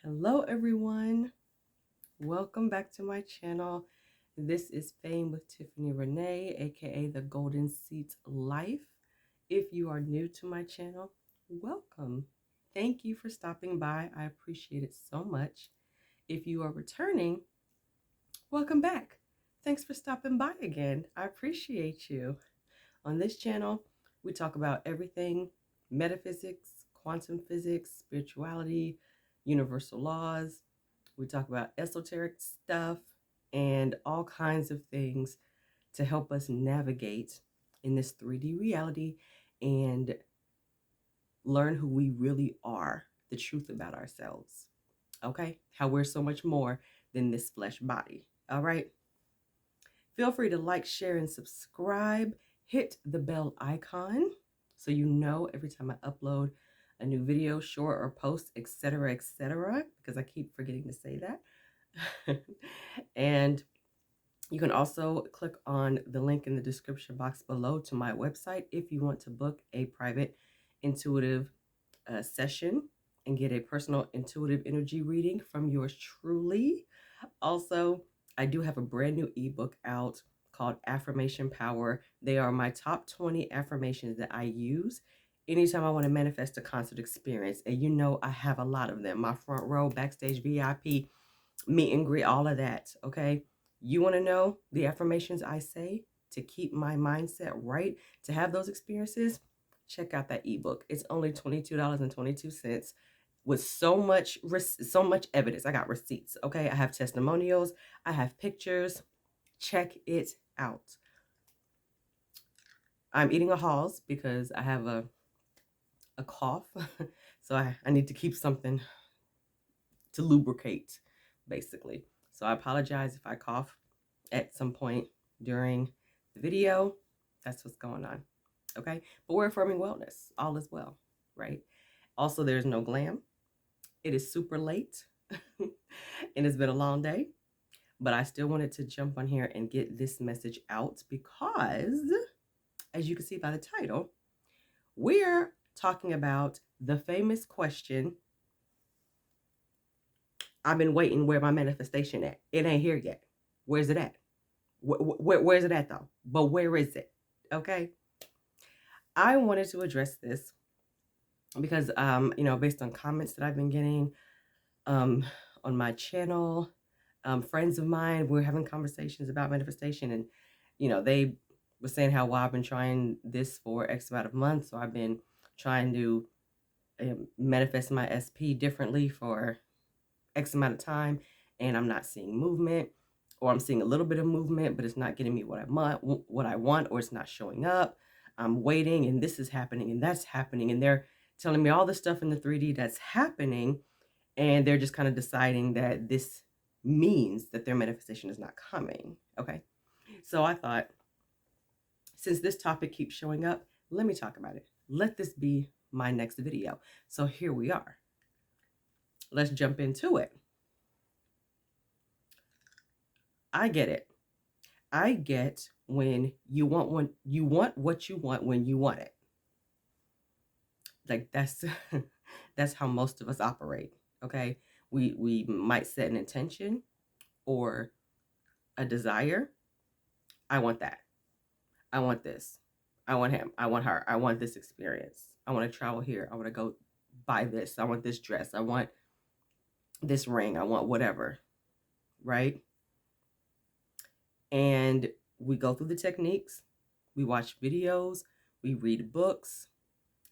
Hello everyone, welcome back to my channel. This is Fame with Tiffany Renee, aka the Golden Seat Life. If you are new to my channel, welcome. Thank you for stopping by. I appreciate it so much. If you are returning, welcome back. Thanks for stopping by again. I appreciate you. On this channel, we talk about everything metaphysics, quantum physics, spirituality, universal laws. We talk about esoteric stuff and all kinds of things to help us navigate in this 3D reality and learn who we really are, the truth about ourselves. Okay? How we're so much more than this flesh body. All right? Feel free to like, share, and subscribe. Hit the bell icon so you know every time I upload a new video, short, or post, etc., because I keep forgetting to say that. And you can also click on the link in the description box below to my website if you want to book a private intuitive session and get a personal intuitive energy reading from yours truly. Also, I do have a brand new ebook out called Affirmation Power. They are my top 20 affirmations that I use anytime I want to manifest a concert experience. And you know, I have a lot of them. My front row, backstage VIP, meet and greet, all of that. Okay. You want to know the affirmations I say to keep my mindset right, to have those experiences? Check out that ebook. It's only $22.22 with so much evidence. I got receipts, okay? I have testimonials, I have pictures. Check it out. I'm eating a Halls because I have a cough. So I need to keep something to lubricate, basically. So I apologize if I cough at some point during the video. That's what's going on. Okay. But we're affirming wellness. All is well, right? Also, there's no glam. It is super late and it's been a long day, but I still wanted to jump on here and get this message out because, as you can see by the title, we're talking about the famous question, I've been waiting, where my manifestation at? It ain't here yet. Where's it at? Where's it at though? But where is it? Okay. I wanted to address this because, based on comments that I've been getting on my channel, friends of mine, we're having conversations about manifestation, and they were saying how, well, I've been trying this for X amount of months, so I've been trying to manifest my SP differently for X amount of time, and I'm not seeing movement, or I'm seeing a little bit of movement, but it's not getting me what I want, or it's not showing up. I'm waiting, and this is happening, and that's happening, and they're telling me all the stuff in the 3D that's happening, and they're just kind of deciding that this means that their manifestation is not coming. Okay. So I thought, since this topic keeps showing up, let me talk about it. Let this be my next video. So here we are. Let's jump into it. I get it. I get when you want what you want when you want it. Like that's that's how most of us operate. Okay. We might set an intention or a desire. I want that. I want this. I want him. I want her. I want this experience. I want to travel here. I want to go buy this. I want this dress. I want this ring. I want whatever. Right? And we go through the techniques. We watch videos. We read books.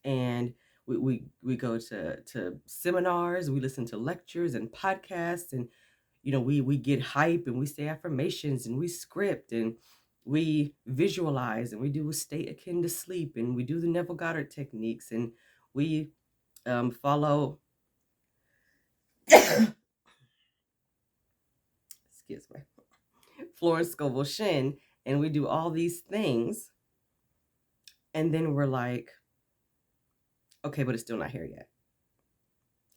And we go to seminars. We listen to lectures and podcasts. And, we get hype and we say affirmations and we script and we visualize and we do a state akin to sleep and we do the Neville Goddard techniques and we follow excuse me, Florence Scovel Shinn, and we do all these things, and then we're like, okay, but it's still not here yet.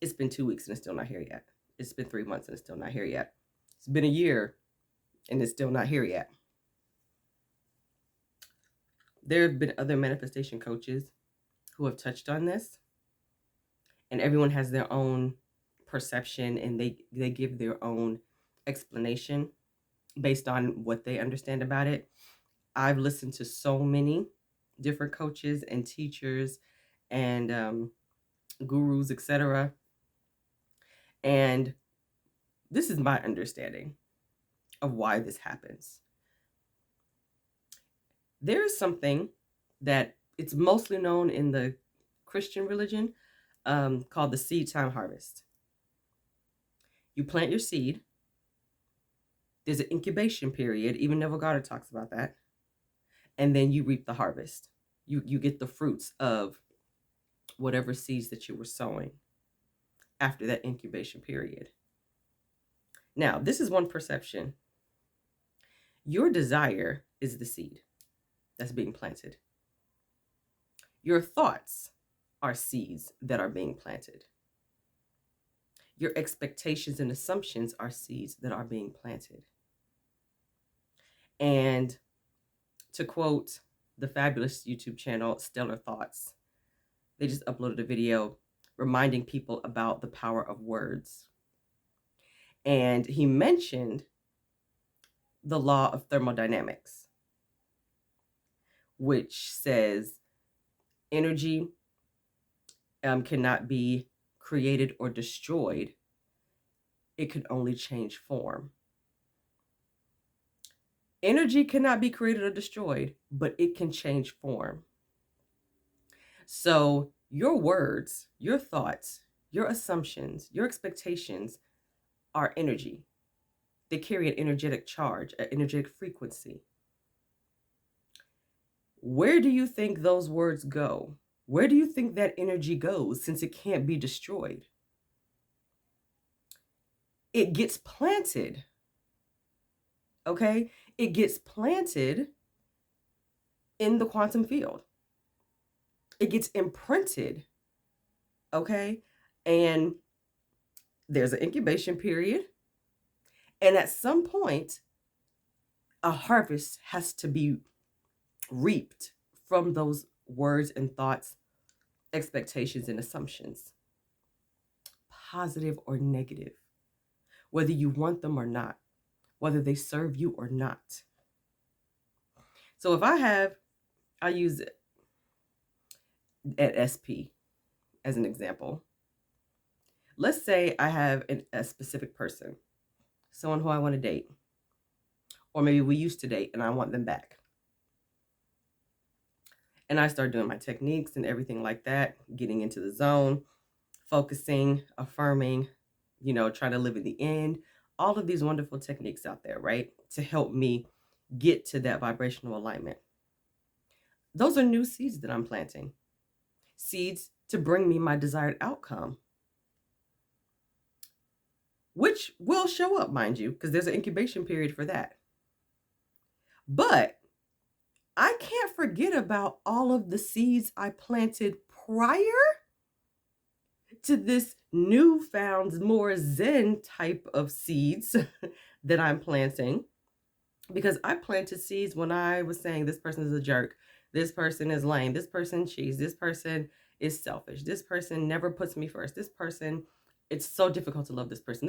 It's been 2 weeks and it's still not here yet. It's been 3 months and it's still not here yet. It's been a year and it's still not here yet. There have been other manifestation coaches who have touched on this, and everyone has their own perception, and they give their own explanation based on what they understand about it. I've listened to so many different coaches and teachers and gurus, etc. And this is my understanding of why this happens. There is something that it's mostly known in the Christian religion called the seed time harvest. You plant your seed. There's an incubation period. Even Neville Goddard talks about that. And then you reap the harvest. You get the fruits of whatever seeds that you were sowing after that incubation period. Now, this is one perception. Your desire is the seed that's being planted. Your thoughts are seeds that are being planted. Your expectations and assumptions are seeds that are being planted. And to quote the fabulous YouTube channel, Stellar Thoughts, they just uploaded a video reminding people about the power of words. And he mentioned the law of thermodynamics, which says energy cannot be created or destroyed. It can only change form. Energy cannot be created or destroyed, but it can change form. So your words, your thoughts, your assumptions, your expectations are energy. They carry an energetic charge, an energetic frequency. Where do you think those words go? Where do you think that energy goes, since it can't be destroyed? It gets planted. Okay? It gets planted in the quantum field. It gets imprinted. Okay? And there's an incubation period. And at some point, a harvest has to be reaped from those words and thoughts, expectations and assumptions, positive or negative, whether you want them or not, whether they serve you or not. So if I use it at SP as an example. Let's say I have a specific person, someone who I want to date, or maybe we used to date and I want them back. And I start doing my techniques and everything like that, getting into the zone, focusing, affirming, trying to live in the end, all of these wonderful techniques out there, right? To help me get to that vibrational alignment. Those are new seeds that I'm planting. Seeds to bring me my desired outcome, which will show up, mind you, because there's an incubation period for that. But I can't forget about all of the seeds I planted prior to this newfound, more Zen type of seeds that I'm planting. Because I planted seeds when I was saying this person is a jerk, this person is lame, this person cheats, this person is selfish, this person never puts me first, this person, it's so difficult to love this person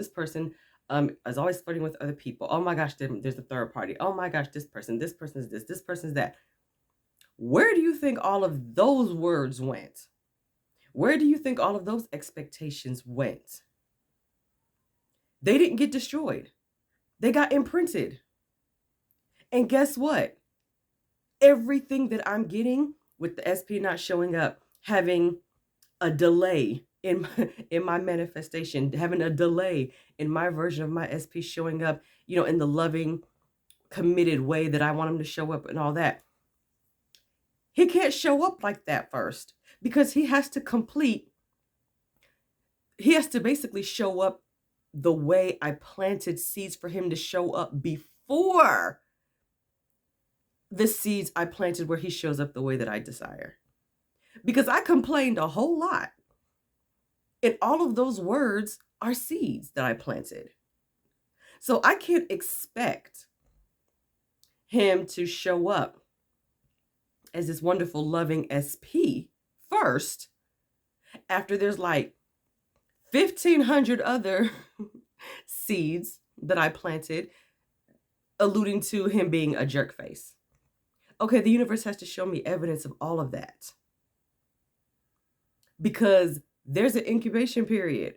is always flirting with other people. Oh my gosh, there's a third party. Oh my gosh, this person is this person is that. Where do you think all of those words went? Where do you think all of those expectations went? They didn't get destroyed. They got imprinted. And guess what? Everything that I'm getting with the SP not showing up, having a delay in my manifestation, having a delay in my version of my SP showing up, in the loving, committed way that I want him to show up and all that. He can't show up like that first because he has to basically show up the way I planted seeds for him to show up before the seeds I planted where he shows up the way that I desire. Because I complained a whole lot. And all of those words are seeds that I planted. So I can't expect him to show up as this wonderful, loving SP first, after there's like 1,500 other seeds that I planted alluding to him being a jerk face. Okay, the universe has to show me evidence of all of that, because there's an incubation period.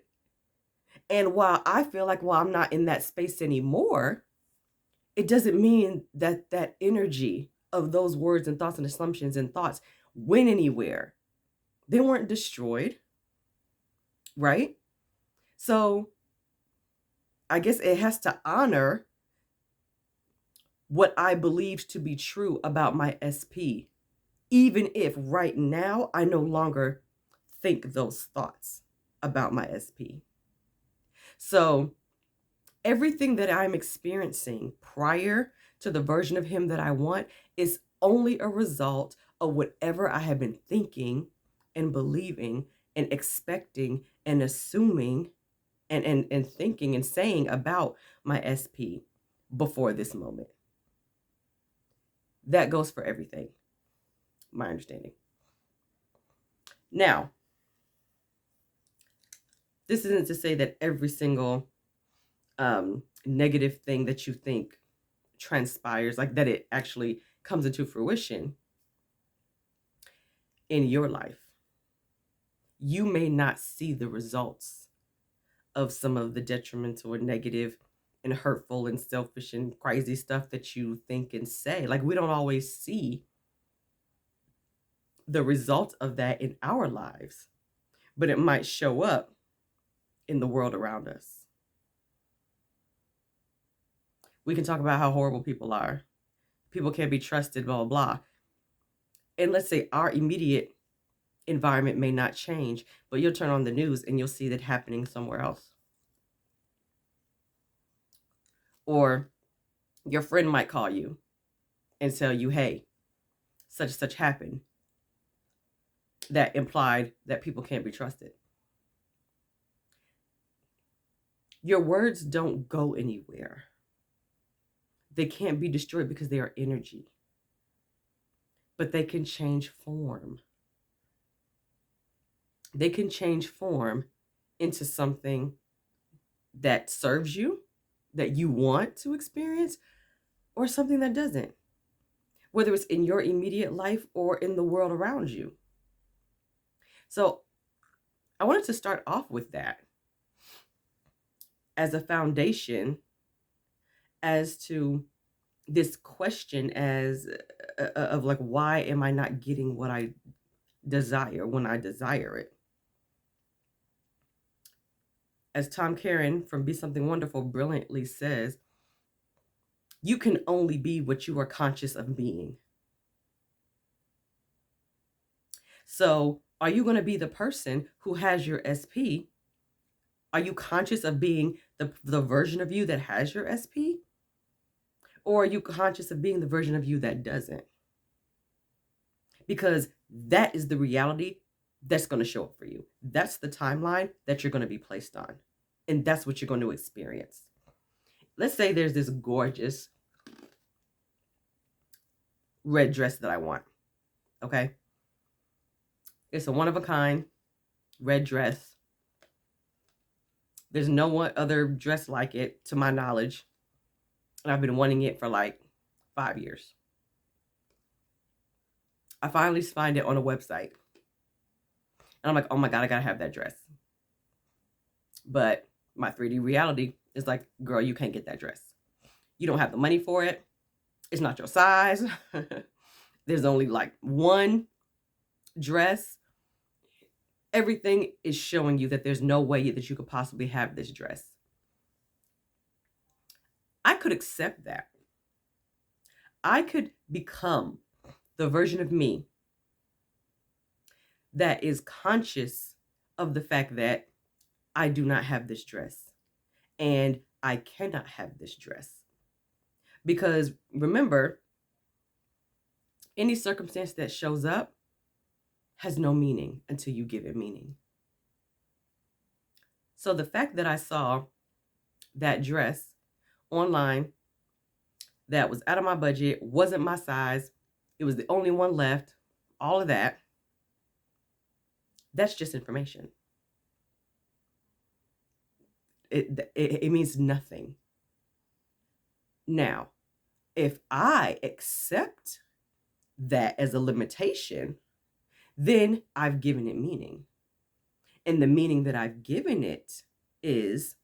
And while I feel like, well, I'm not in that space anymore, it doesn't mean that that energy of those words and thoughts and assumptions and thoughts went anywhere. They weren't destroyed, right? So I guess it has to honor what I believed to be true about my SP, even if right now I no longer think those thoughts about my SP. So everything that I'm experiencing prior to the version of him that I want is only a result of whatever I have been thinking and believing and expecting and assuming and thinking and saying about my SP before this moment. That goes for everything, my understanding. Now, this isn't to say that every single negative thing that you think transpires, like that it actually comes into fruition in your life. You may not see the results of some of the detrimental and negative and hurtful and selfish and crazy stuff that you think and say. Like, we don't always see the result of that in our lives, but it might show up in the world around us. We can talk about how horrible people are. People can't be trusted, blah, blah, blah. And let's say our immediate environment may not change, but you'll turn on the news and you'll see that happening somewhere else. Or your friend might call you and tell you, hey, such and such happened. That implied that people can't be trusted. Your words don't go anywhere. They can't be destroyed because they are energy. But they can change form. They can change form into something that serves you, that you want to experience, or something that doesn't. Whether it's in your immediate life or in the world around you. So I wanted to start off with that as a foundation as to this question of like, why am I not getting what I desire when I desire it? As Tom Karen from Be Something Wonderful brilliantly says, you can only be what you are conscious of being. So are you going to be the person who has your SP? Are you conscious of being the version of you that has your SP? Or are you conscious of being the version of you that doesn't? Because that is the reality that's going to show up for you. That's the timeline that you're going to be placed on. And that's what you're going to experience. Let's say there's this gorgeous red dress that I want. Okay? It's a one-of-a-kind red dress. There's no one other dress like it, to my knowledge. And I've been wanting it for like 5 years. I finally find it on a website. And I'm like, oh my God, I gotta have that dress. But my 3D reality is like, girl, you can't get that dress. You don't have the money for it. It's not your size. There's only like one dress. Everything is showing you that there's no way that you could possibly have this dress. I could accept that. I could become the version of me that is conscious of the fact that I do not have this dress and I cannot have this dress. Because remember, any circumstance that shows up has no meaning until you give it meaning. So the fact that I saw that dress online that was out of my budget, wasn't my size, it was the only one left, all of that, that's just information. it means nothing. Now, if I accept that as a limitation, then I've given it meaning. And the meaning that I've given it is,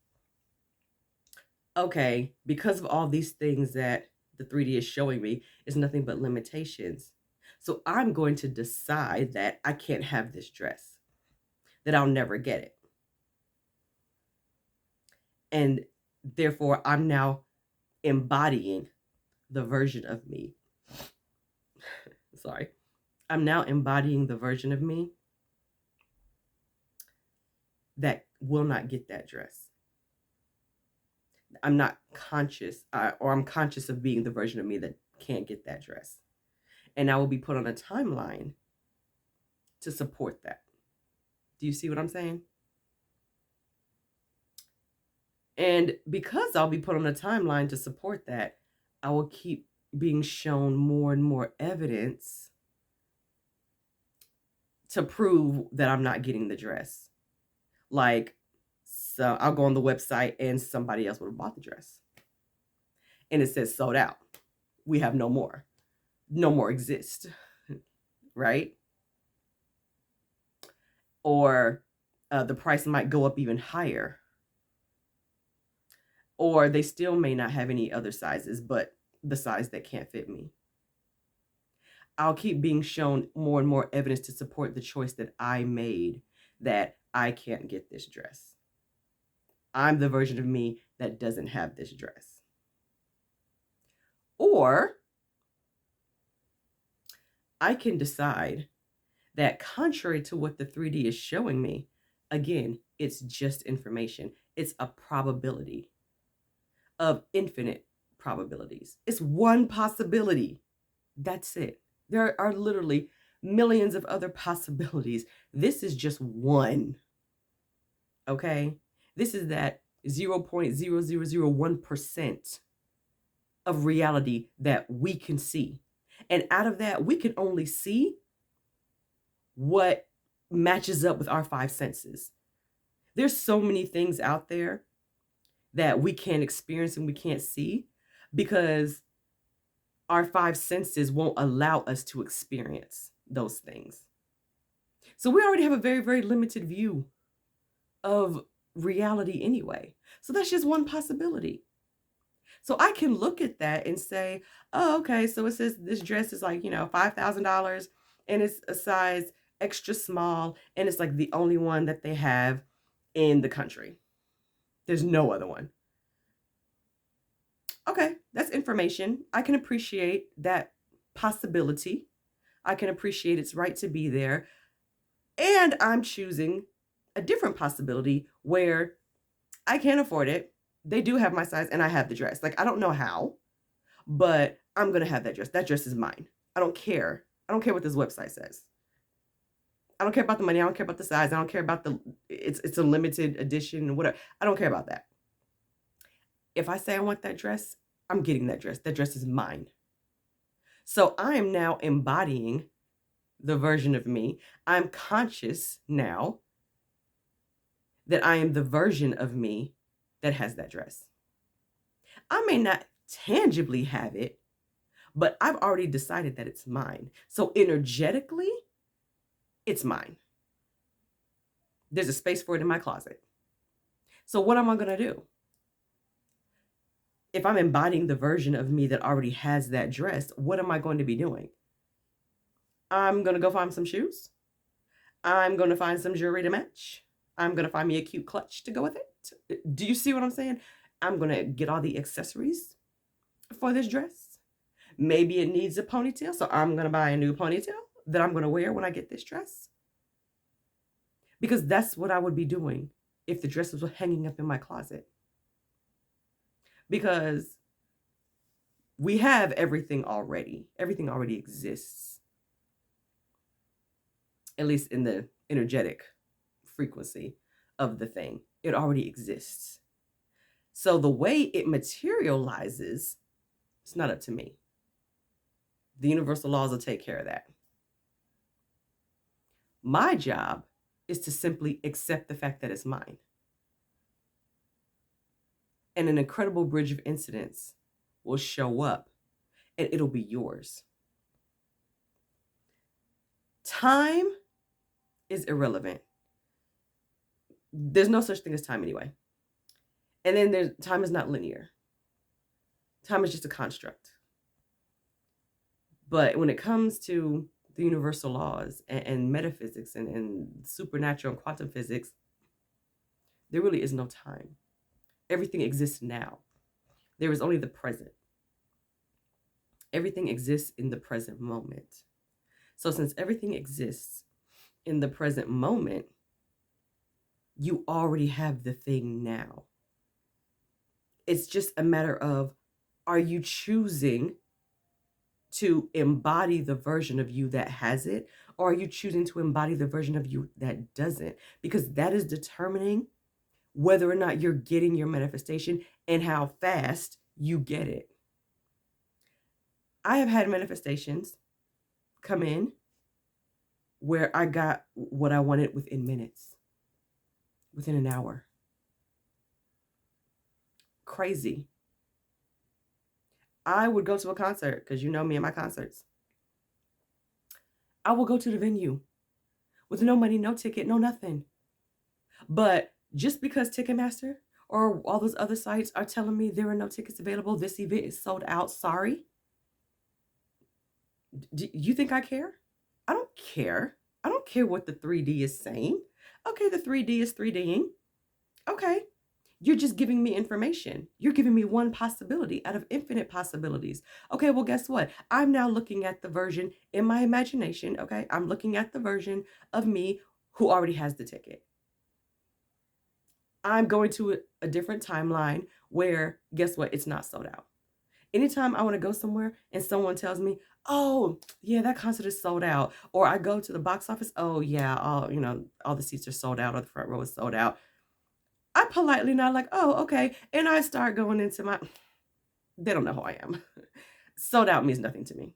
okay, because of all these things that the 3D is showing me is nothing but limitations. So I'm going to decide that I can't have this dress, that I'll never get it. And therefore, I'm now embodying the version of me. Sorry. I'm now embodying the version of me that will not get that dress. I'm not conscious, or I'm conscious of being the version of me that can't get that dress. And I will be put on a timeline to support that. Do you see what I'm saying? And because I'll be put on a timeline to support that, I will keep being shown more and more evidence to prove that I'm not getting the dress. Like, so I'll go on the website and somebody else would have bought the dress. And it says sold out. We have no more. No more exist. Right? Or the price might go up even higher. Or they still may not have any other sizes, but the size that can't fit me. I'll keep being shown more and more evidence to support the choice that I made, that I can't get this dress. I'm the version of me that doesn't have this dress. Or I can decide that, contrary to what the 3D is showing me, again, it's just information. It's a probability of infinite probabilities. It's one possibility. That's it. There are literally millions of other possibilities. This is just one. Okay? This is that 0.0001% of reality that we can see. And out of that, we can only see what matches up with our five senses. There's so many things out there that we can't experience and we can't see because our five senses won't allow us to experience those things. So we already have a very, very limited view of reality anyway. So that's just one possibility. So I can look at that and say, oh, okay, so it says this dress is like, $5,000 and it's a size extra small and it's like the only one that they have in the country. There's no other one. Okay, that's information. I can appreciate that possibility. I can appreciate its right to be there. And I'm choosing a different possibility where I can't afford it. They do have my size and I have the dress. Like, I don't know how, but I'm going to have that dress. That dress is mine. I don't care. I don't care what this website says. I don't care about the money. I don't care about the size. I don't care about it's a limited edition, whatever. I don't care about that. If I say I want that dress, I'm getting that dress. That dress is mine. So I am now embodying the version of me. I'm conscious now that I am the version of me that has that dress. I may not tangibly have it, but I've already decided that it's mine. So energetically, it's mine. There's a space for it in my closet. So what am I going to do? If I'm embodying the version of me that already has that dress, what am I going to be doing? I'm going to go find some shoes. I'm going to find some jewelry to match. I'm going to find me a cute clutch to go with it. Do you see what I'm saying? I'm going to get all the accessories for this dress. Maybe it needs a ponytail, so I'm going to buy a new ponytail that I'm going to wear when I get this dress. Because that's what I would be doing if the dresses were hanging up in my closet. Because we have everything already. Everything already exists. At least in the energetic frequency of the thing. It already exists. So the way it materializes, it's not up to me. The universal laws will take care of that. My job is to simply accept the fact that it's mine. and an incredible bridge of incidents will show up and it'll be yours. Time is irrelevant. There's no such thing as time anyway. And then time is not linear. Time is just a construct. But when it comes to the universal laws and metaphysics and supernatural and quantum physics, there really is no time. Everything exists now. There is only the present. Everything exists in the present moment. So since everything exists in the present moment, you already have the thing now. It's just a matter of, are you choosing to embody the version of you that has it, or are you choosing to embody the version of you that doesn't? Because that is determining whether or not you're getting your manifestation and how fast you get it. I have had manifestations come in where I got what I wanted within minutes, within an hour. Crazy. I would go to a concert, because you know me and my concerts. I will go to the venue with no money, no ticket, no nothing. But just because Ticketmaster or all those other sites are telling me there are no tickets available, this event is sold out, sorry. Do you think I care? I don't care. I don't care what the 3D is saying. Okay, the 3D is 3Ding. Okay. You're just giving me information. You're giving me one possibility out of infinite possibilities. Okay, well, guess what? I'm now looking at the version in my imagination. Okay, I'm looking at the version of me who already has the ticket. I'm going to a different timeline where, guess what? It's not sold out. Anytime I want to go somewhere and someone tells me, oh, yeah, that concert is sold out. Or I go to the box office, oh, yeah, all the seats are sold out or the front row is sold out. I politely nod like, oh, okay. And I start going into they don't know who I am. Sold out means nothing to me.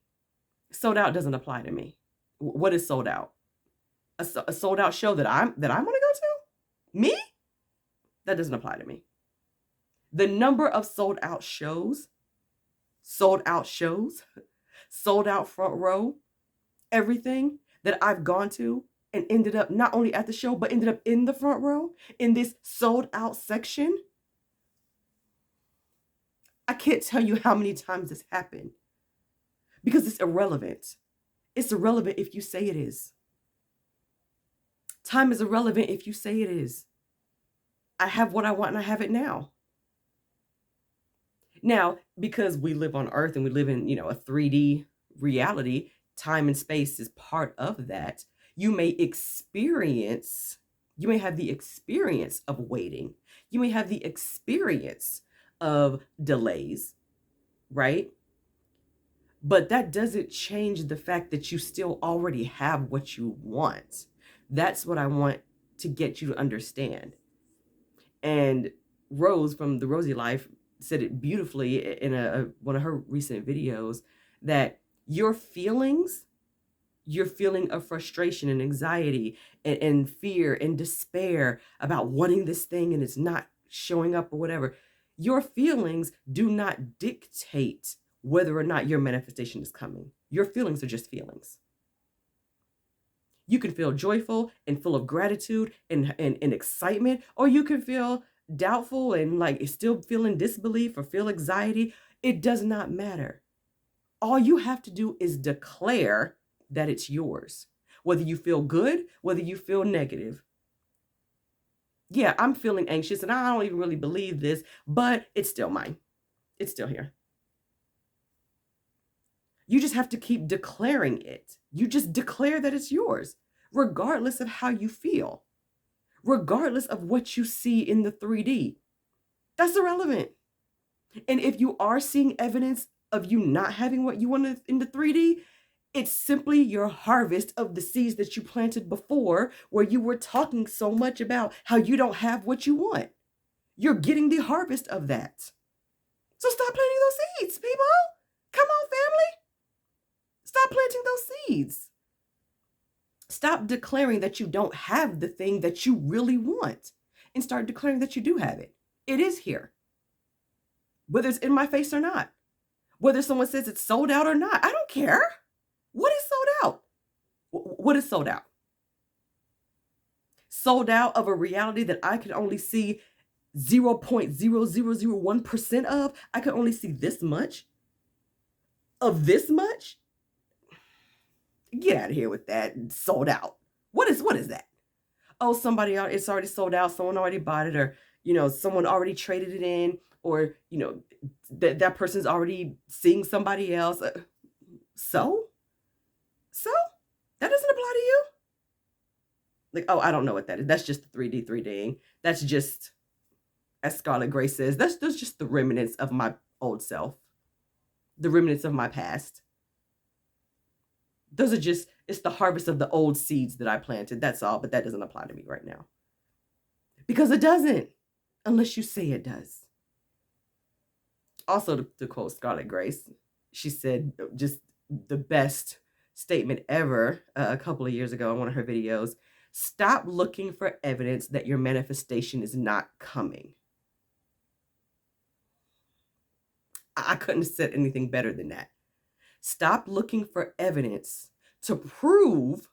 Sold out doesn't apply to me. What is sold out? A sold out show that I want to go to? Me? That doesn't apply to me. The number of sold out shows, sold out front row, everything that I've gone to and ended up not only at the show, but ended up in the front row in this sold out section. I can't tell you how many times this happened because it's irrelevant. It's irrelevant if you say it is. Time is irrelevant if you say it is. I have what I want and I have it now. Now, because we live on Earth and we live in, a 3D reality, time and space is part of that. You may have the experience of waiting. You may have the experience of delays, right? But that doesn't change the fact that you still already have what you want. That's what I want to get you to understand. And Rose from The Rosie Life said it beautifully in one of her recent videos, that your feeling of frustration and anxiety and fear and despair about wanting this thing and it's not showing up or whatever, your feelings do not dictate whether or not your manifestation is coming. Your feelings are just feelings. You can feel joyful and full of gratitude and excitement, or you can feel doubtful and like still feeling disbelief or feel anxiety. It does not matter. All you have to do is declare that it's yours, whether you feel good, whether you feel negative. Yeah, I'm feeling anxious and I don't even really believe this, but it's still mine. It's still here. You just have to keep declaring it. You just declare that it's yours, regardless of how you feel, regardless of what you see in the 3D. That's irrelevant. And if you are seeing evidence of you not having what you wanted in the 3D, it's simply your harvest of the seeds that you planted before, where you were talking so much about how you don't have what you want. You're getting the harvest of that. So stop planting those seeds, people. Come on, family. Stop planting those seeds. Stop declaring that you don't have the thing that you really want and start declaring that you do have it. It is here. whether it's in my face or not, whether someone says it's sold out or not. I don't care. What is sold out? What is sold out? Sold out of a reality that I can only see 0.0001% of. I can only see this much of this much. Get out of here with that. Sold out. What is that? Oh, somebody else, it's already sold out. Someone already bought it, or someone already traded it in, or that person's already seeing somebody else. So that doesn't apply to you. Like, oh, I don't know what that is. That's just the 3D. That's just, as Scarlet Grace says, that's just the remnants of my old self, the remnants of my past. Those are just, it's the harvest of the old seeds that I planted. That's all. But that doesn't apply to me right now. Because it doesn't, unless you say it does. Also, to quote Scarlet Grace, she said just the best statement ever a couple of years ago in one of her videos. Stop looking for evidence that your manifestation is not coming. I couldn't have said anything better than that. Stop looking for evidence to prove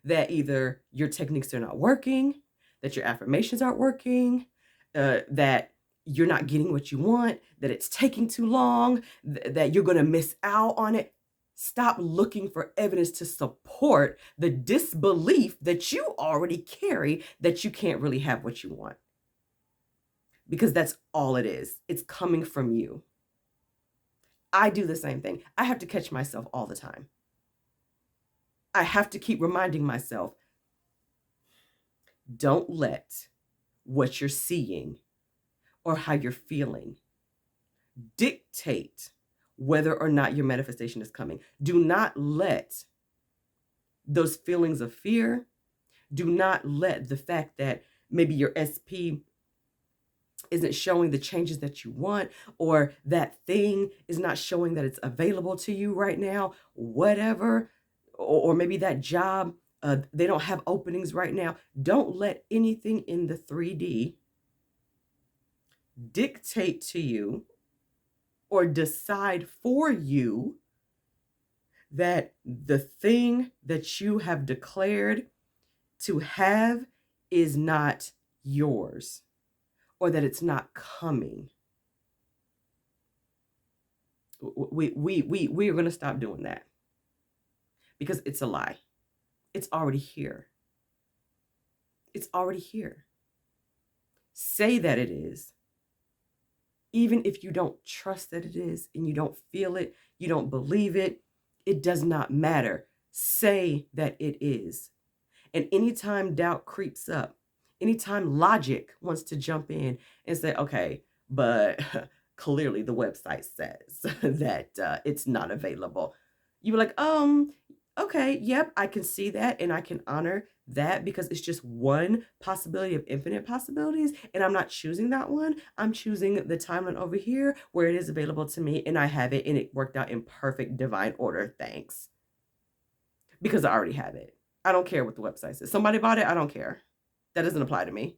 that either your techniques are not working, that your affirmations aren't working, that you're not getting what you want, that it's taking too long, that you're going to miss out on it. Stop looking for evidence to support the disbelief that you already carry that you can't really have what you want. Because that's all it is. It's coming from you. I do the same thing. I have to catch myself all the time. I have to keep reminding myself, don't let what you're seeing or how you're feeling dictate whether or not your manifestation is coming. Do not let those feelings of fear, do not let the fact that maybe your SP isn't showing the changes that you want, or that thing is not showing that it's available to you right now, whatever, or maybe that job, they don't have openings right now. Don't let anything in the 3D dictate to you or decide for you that the thing that you have declared to have is not yours, or that it's not coming. We are going to stop doing that, because it's a lie. It's already here. It's already here. Say that it is. Even if you don't trust that it is, and you don't feel it, you don't believe it, it does not matter. Say that it is. And anytime doubt creeps up, anytime logic wants to jump in and say, okay, but clearly the website says that it's not available, you're like, okay, yep, I can see that, and I can honor that, because it's just one possibility of infinite possibilities, and I'm not choosing that one. I'm choosing the timeline over here where it is available to me, and I have it, and it worked out in perfect divine order. Thanks. Because I already have it. I don't care what the website says. Somebody bought it, I don't care. That doesn't apply to me.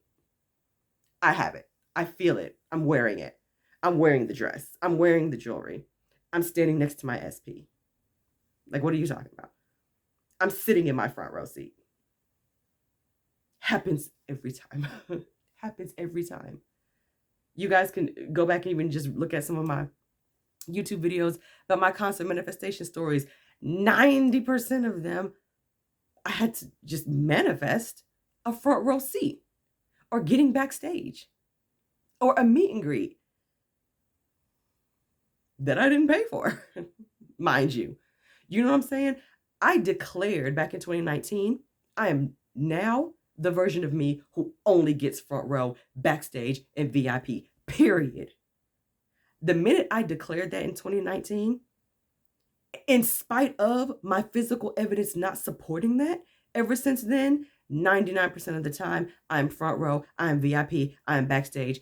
I have it. I feel it. I'm wearing it. I'm wearing the dress. I'm wearing the jewelry. I'm standing next to my SP. Like, what are you talking about? I'm sitting in my front row seat. Happens every time. Happens every time. You guys can go back and even just look at some of my YouTube videos about my constant manifestation stories. 90% of them, I had to just manifest a front row seat, or getting backstage, or a meet and greet that I didn't pay for, mind you. You know what I'm saying? I declared back in 2019, I am now the version of me who only gets front row, backstage, and VIP, period. The minute I declared that in 2019, in spite of my physical evidence not supporting that, ever since then, 99% of the time, I'm front row, I'm VIP, I'm backstage,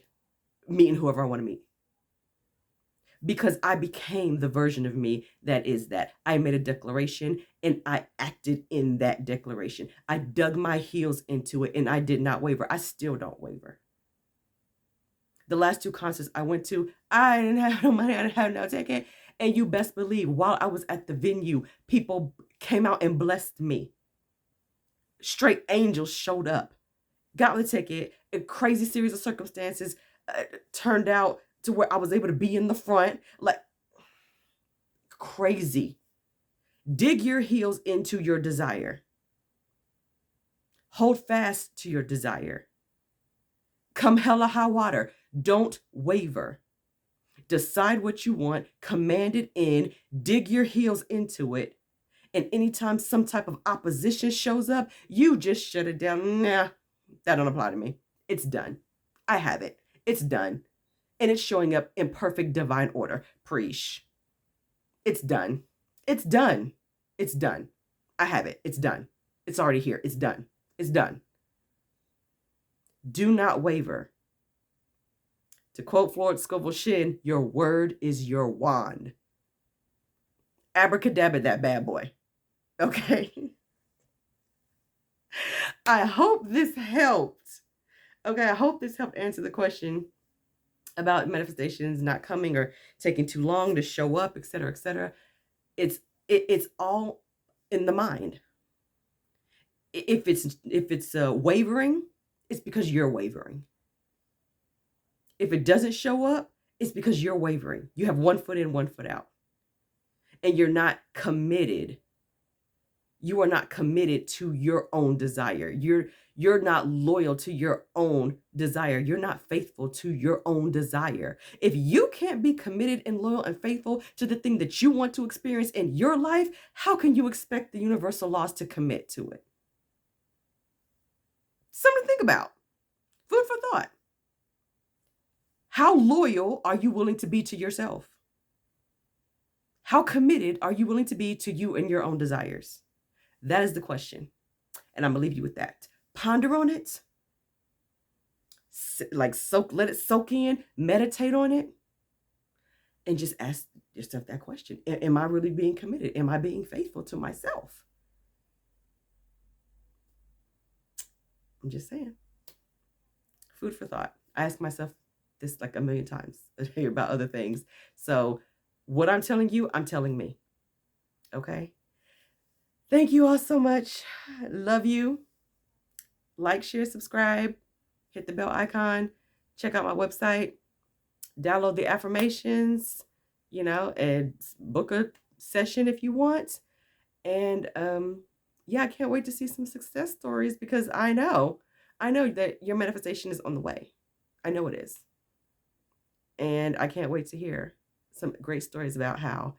meeting whoever I want to meet. Because I became the version of me that is that. I made a declaration, and I acted in that declaration. I dug my heels into it, and I did not waver. I still don't waver. The last 2 concerts I went to, I didn't have no money, I didn't have no ticket. And you best believe, while I was at the venue, people came out and blessed me. Straight angels showed up, got the ticket. A crazy series of circumstances turned out to where I was able to be in the front. Like, crazy. Dig your heels into your desire. Hold fast to your desire. Come hell or high water, don't waver. Decide what you want, command it in, dig your heels into it. And anytime some type of opposition shows up, you just shut it down. Nah, that don't apply to me. It's done. I have it. It's done. And it's showing up in perfect divine order. Preesh. It's done. It's done. It's done. I have it. It's done. It's already here. It's done. It's done. Do not waver. To quote Floyd Scovel Shin, your word is your wand. Abracadabra that bad boy. Okay. I hope this helped. Okay, I hope this helped answer the question about manifestations not coming or taking too long to show up, etc., etc. It's all in the mind. If it's wavering, it's because you're wavering. If it doesn't show up, it's because you're wavering. You have one foot in, one foot out. And you're not committed. You are not committed to your own desire. You're not loyal to your own desire. You're not faithful to your own desire. If you can't be committed and loyal and faithful to the thing that you want to experience in your life, how can you expect the universal laws to commit to it? Something to think about. Food for thought. How loyal are you willing to be to yourself? How committed are you willing to be to you and your own desires? That is the question. And I'm going to leave you with that. Ponder on it. Let it soak in, meditate on it, and just ask yourself that question. Am I really being committed? Am I being faithful to myself? I'm just saying. Food for thought. I ask myself this like a million times about other things. So what I'm telling you, I'm telling me. Okay? Thank you all so much. Love you. Like, share, subscribe. Hit the bell icon. Check out my website. Download the affirmations, and book a session if you want. And yeah, I can't wait to see some success stories because I know that your manifestation is on the way. I know it is. And I can't wait to hear some great stories about how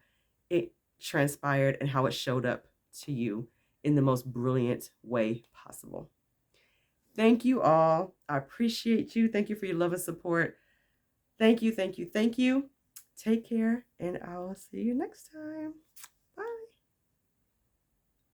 it transpired and how it showed up to you in the most brilliant way possible. Thank you all. I appreciate you. Thank you for your love and support. Thank you, thank you, thank you. Take care, and I'll see you next time.